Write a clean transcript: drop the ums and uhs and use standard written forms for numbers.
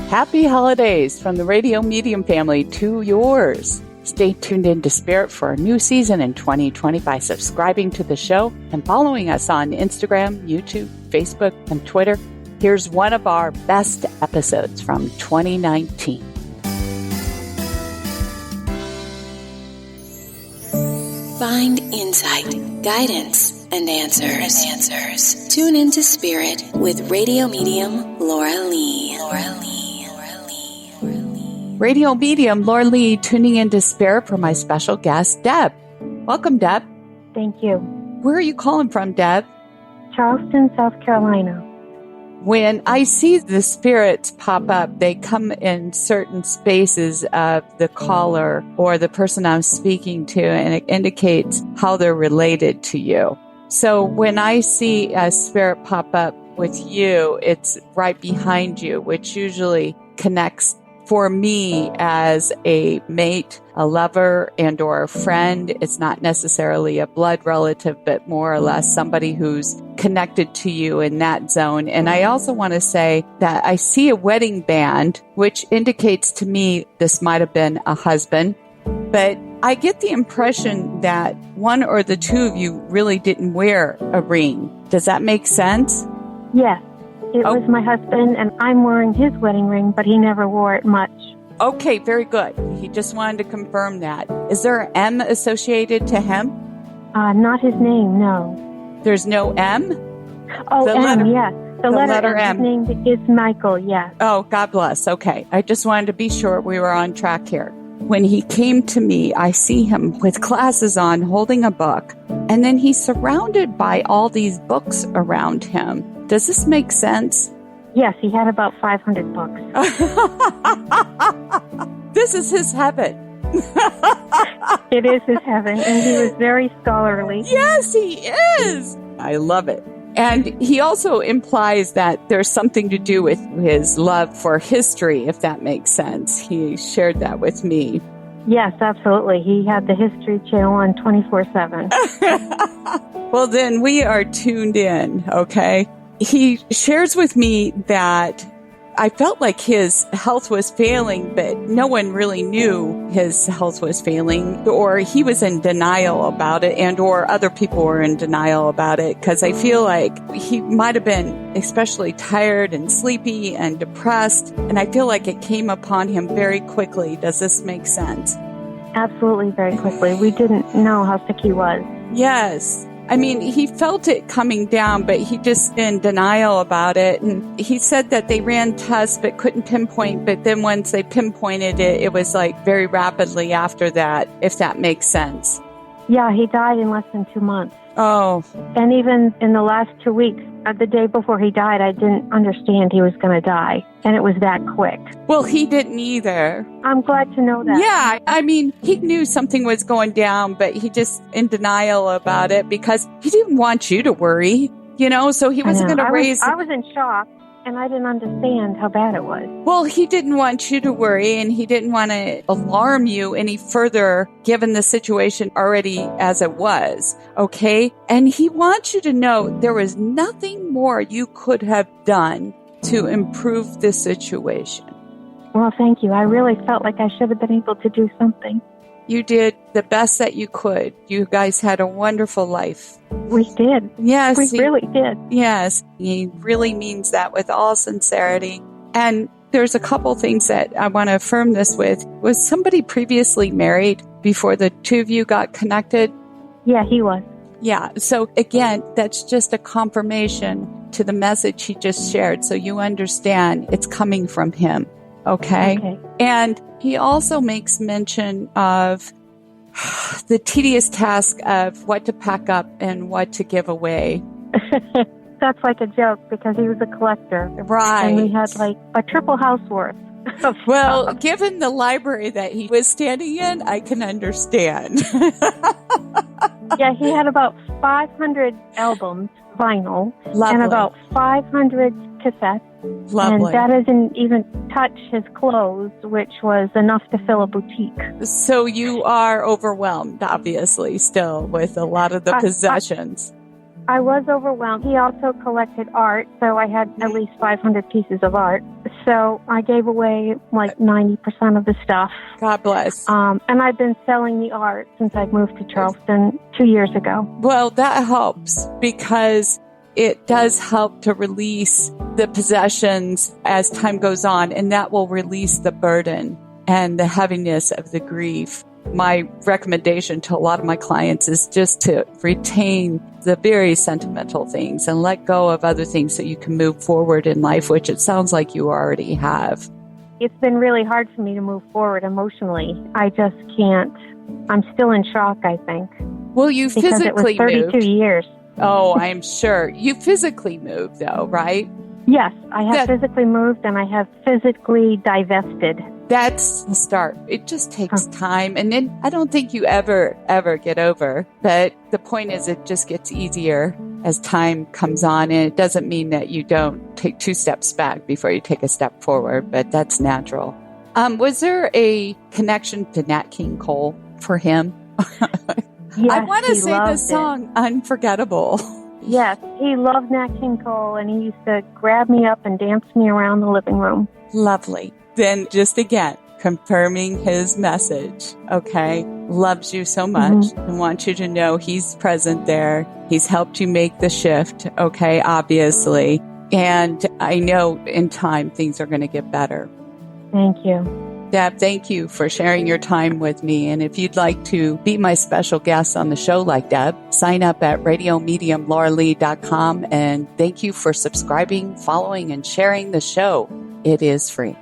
Happy holidays from the Radio Medium family to yours. Stay tuned in to Spirit for a new season in 2020 by subscribing to the show and following us on Instagram, YouTube, Facebook, and Twitter. Here's one of our best episodes from 2019. Find insight, guidance, and answers. Tune into Spirit with Radio Medium Laura Lee. Radio Medium Laura Lee tuning into Spirit for my special guest, Deb. Welcome, Deb. Thank you. Where are you calling from, Deb? Charleston, South Carolina. When I see the spirits pop up, they come in certain spaces of the caller or the person I'm speaking to, and it indicates how they're related to you. So when I see a spirit pop up with you, it's right behind you, which usually connects for me as a mate, a lover, and or a friend. It's not necessarily a blood relative, but more or less somebody who's connected to you in that zone. And I also want to say that I see a wedding band, which indicates to me this might have been a husband, but I get the impression that one or the two of you really didn't wear a ring. Does that make sense? Yes. It was my husband, and I'm wearing his wedding ring, but he never wore it much. Okay, very good. He just wanted to confirm that. Is there an M associated to him? Not his name, no. There's no M? Oh, M, letter, yes. The letter M. His name is Michael, yes. Oh, God bless. Okay. I just wanted to be sure we were on track here. When he came to me, I see him with glasses on, holding a book, and then he's surrounded by all these books around him. Does this make sense? Yes, he had about 500 books. This is his heaven. It is his heaven, and he was very scholarly. Yes, he is. I love it. And he also implies that there's something to do with his love for history, if that makes sense. He shared that with me. Yes, absolutely. He had the History Channel on 24/7. Well, then we are tuned in, okay? He shares with me that I felt like his health was failing, but no one really knew his health was failing, or he was in denial about it, and or other people were in denial about it, because I feel like he might have been especially tired and sleepy and depressed, and I feel like it came upon him very quickly. Does this make sense? Absolutely, very quickly. We didn't know how sick he was. Yes. I mean, he felt it coming down, but he just in denial about it. And he said that they ran tests but couldn't pinpoint. But then once they pinpointed it, it was like very rapidly after that, if that makes sense. Yeah, he died in less than 2 months. Oh. And even in the last 2 weeks, the day before he died, I didn't understand he was going to die. And it was that quick. Well, he didn't either. I'm glad to know that. Yeah, I mean, he knew something was going down, but he just in denial about it because he didn't want you to worry, you know, so he wasn't going to raise... I was in shock, and I didn't understand how bad it was. Well, he didn't want you to worry, and he didn't want to alarm you any further, given the situation already as it was, okay? And he wants you to know there was nothing more you could have done to improve the situation. Well, thank you. I really felt like I should have been able to do something. You did the best that you could. You guys had a wonderful life. We did. Yes. We really did. Yes. He really means that with all sincerity. And there's a couple things that I want to affirm this with. Was somebody previously married before the two of you got connected? Yeah, he was. Yeah. So again, that's just a confirmation to the message he just shared. So you understand it's coming from him. Okay. And he also makes mention of the tedious task of what to pack up and what to give away. That's like a joke because he was a collector. Right. And we had like a triple house worth. Well, given the library that he was standing in, I can understand. Yeah, he had about 500 albums, vinyl, Lovely. And about 500 cassettes. Lovely. And that doesn't even touch his clothes, which was enough to fill a boutique. So you are overwhelmed, obviously, still, with a lot of the possessions. I was overwhelmed. He also collected art, so I had at least 500 pieces of art. So I gave away like 90% of the stuff. God bless. And I've been selling the art since I moved to Charleston 2 years ago. Well, that helps because it does help to release the possessions as time goes on, and that will release the burden and the heaviness of the grief. My recommendation to a lot of my clients is just to retain the very sentimental things and let go of other things so you can move forward in life, which it sounds like you already have. It's been really hard for me to move forward emotionally. I just can't. I'm still in shock, I think. Well, you physically because it was 32 moved. years. Oh, I'm sure. You physically moved, though, right? Yes, I have physically moved and I have physically divested. That's the start. It just takes time. And then I don't think you ever get over. But the point is it just gets easier as time comes on. And it doesn't mean that you don't take 2 steps back before you take a step forward, but that's natural. Was there a connection to Nat King Cole for him? Yes, I want to say the it. song Unforgettable. Yes, he loved Nat King Cole and he used to grab me up and dance me around the living room. Lovely. Then just again, confirming his message, okay? Loves you so much and wants you to know he's present there. He's helped you make the shift, okay, obviously. And I know in time things are going to get better. Thank you. Deb, thank you for sharing your time with me. And if you'd like to be my special guest on the show like Deb, sign up at radiomediumlauralee.com. And thank you for subscribing, following, and sharing the show. It is free.